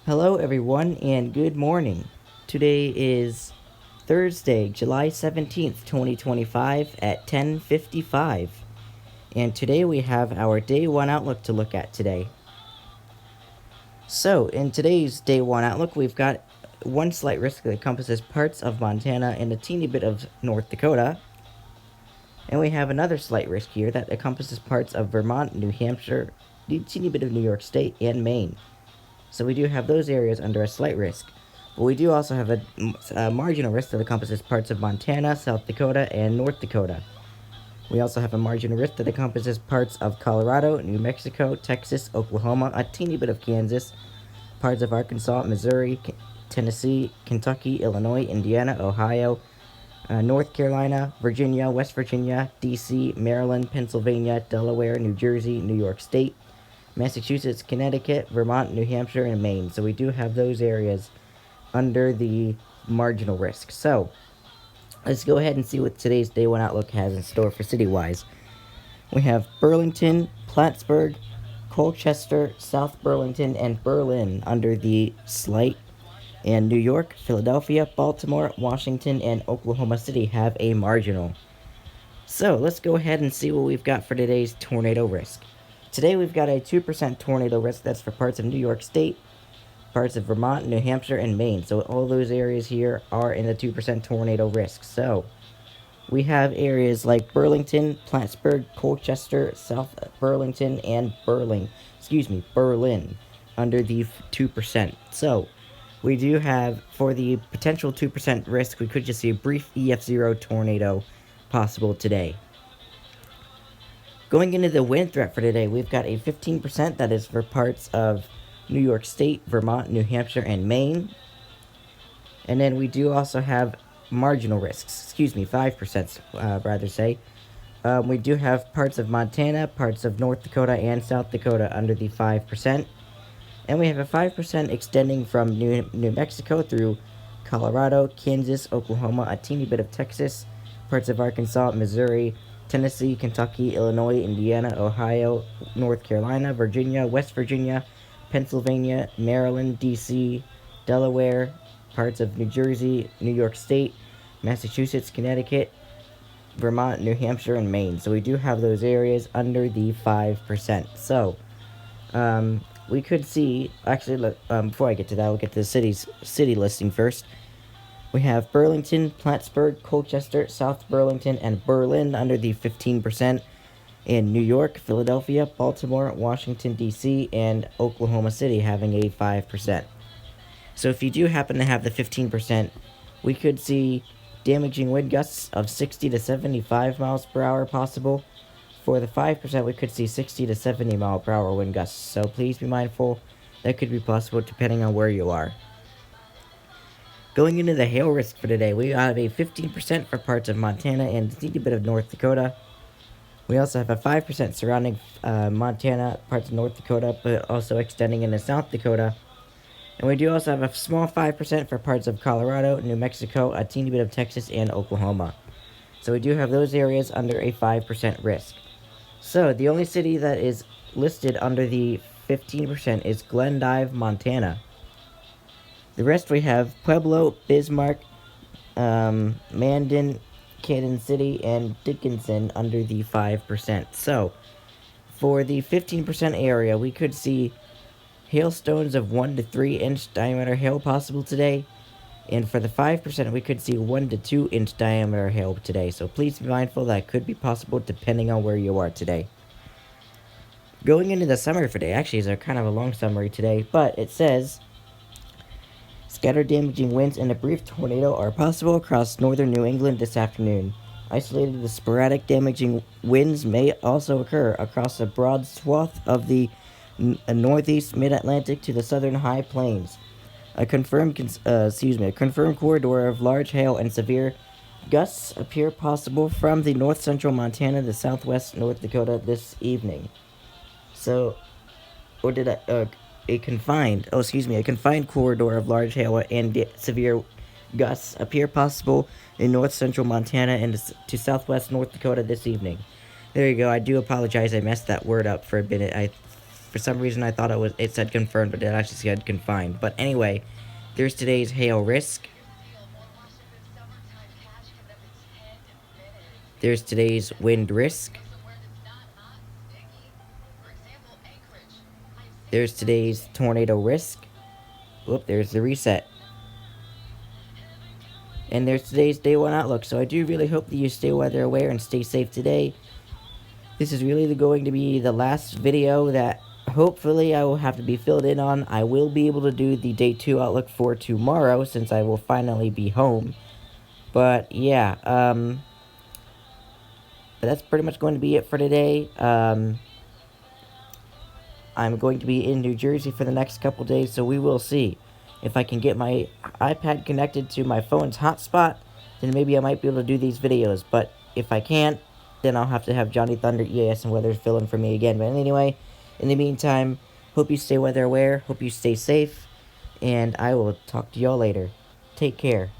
Hello, everyone, and good morning. Today is Thursday, July 17th, 2025, at 10:55. And today we have our Day 1 Outlook to look at today. So, in today's Day 1 Outlook, we've got one slight risk that encompasses parts of Montana and a teeny bit of North Dakota. And we have another slight risk here that encompasses parts of Vermont, New Hampshire, a teeny bit of New York State, and Maine. So we do have those areas under a slight risk. But we do also have a marginal risk that encompasses parts of Montana, South Dakota, and North Dakota. We also have a marginal risk that encompasses parts of Colorado, New Mexico, Texas, Oklahoma, a teeny bit of Kansas, parts of Arkansas, Missouri, Tennessee, Kentucky, Illinois, Indiana, Ohio, North Carolina, Virginia, West Virginia, D.C., Maryland, Pennsylvania, Delaware, New Jersey, New York State, Massachusetts, Connecticut, Vermont, New Hampshire, and Maine. So we do have those areas under the marginal risk. So let's go ahead and see what today's Day 1 Outlook has in store for city-wise. We have Burlington, Plattsburgh, Colchester, South Burlington, and Berlin under the slight. And New York, Philadelphia, Baltimore, Washington, and Oklahoma City have a marginal. So let's go ahead and see what we've got for today's tornado risk. Today we've got a 2% tornado risk. That's for parts of New York State, parts of Vermont, New Hampshire, and Maine. So all those areas here are in the 2% tornado risk. So we have areas like Burlington, Plattsburgh, Colchester, South Burlington, and Berlin under the 2%. So we do have, for the potential 2% risk, we could just see a brief EF0 tornado possible today. Going into the wind threat for today, we've got a 15% that is for parts of New York State, Vermont, New Hampshire, and Maine. And then we do also have marginal risks, 5%, rather say. We do have parts of Montana, parts of North Dakota, and South Dakota under the 5%. And we have a 5% extending from New Mexico through Colorado, Kansas, Oklahoma, a teeny bit of Texas, parts of Arkansas, Missouri, Tennessee, Kentucky, Illinois, Indiana, Ohio, North Carolina, Virginia, West Virginia, Pennsylvania, Maryland, D.C., Delaware, parts of New Jersey, New York State, Massachusetts, Connecticut, Vermont, New Hampshire, and Maine. So we do have those areas under the 5%. So we could see, actually, before I get to that, we'll get to the city listing first. We have Burlington, Plattsburgh, Colchester, South Burlington, and Berlin under the 15%. In New York, Philadelphia, Baltimore, Washington, D.C., and Oklahoma City having a 5%. So if you do happen to have the 15%, we could see damaging wind gusts of 60 to 75 miles per hour possible. For the 5%, we could see 60 to 70 mile per hour wind gusts. So please be mindful. That could be possible depending on where you are. Going into the hail risk for today, we have a 15% for parts of Montana and a teeny bit of North Dakota. We also have a 5% surrounding Montana, parts of North Dakota, but also extending into South Dakota. And we do also have a small 5% for parts of Colorado, New Mexico, a teeny bit of Texas, and Oklahoma. So we do have those areas under a 5% risk. So the only city that is listed under the 15% is Glendive, Montana. The rest we have Pueblo, Bismarck, Mandan, Cannon City, and Dickinson under the 5%. So for the 15% area, we could see hailstones of 1 to 3 inch diameter hail possible today. And for the 5%, we could see 1 to 2 inch diameter hail today. So please be mindful that could be possible depending on where you are today. Going into the summary for today, actually is kind of a long summary today, but it says scattered damaging winds and a brief tornado are possible across northern New England this afternoon. Isolated to sporadic damaging winds may also occur across a broad swath of the northeast mid-Atlantic to the southern high plains. A confirmed corridor of large hail and severe gusts appear possible from the north-central Montana to southwest North Dakota this evening. So, a confined corridor of large hail and severe gusts appear possible in north-central Montana and to southwest North Dakota this evening. There you go. I do apologize. I messed that word up for a minute. I For some reason, I thought it said confirmed, but it actually said confined. But anyway, there's today's hail risk. There's today's wind risk. There's today's tornado risk. Whoop, there's the reset. And there's today's day one outlook. So I do really hope that you stay weather aware and stay safe today. This is really going to be the last video that hopefully I will have to be filled in on. I will be able to do the day 2 outlook for tomorrow since I will finally be home. But yeah, but that's pretty much going to be it for today. I'm going to be in New Jersey for the next couple days, so we will see. If I can get my iPad connected to my phone's hotspot, then maybe I might be able to do these videos. But if I can't, then I'll have to have Johnny Thunder, EAS, and Weather fill in for me again. But anyway, in the meantime, hope you stay weather aware, hope you stay safe, and I will talk to y'all later. Take care.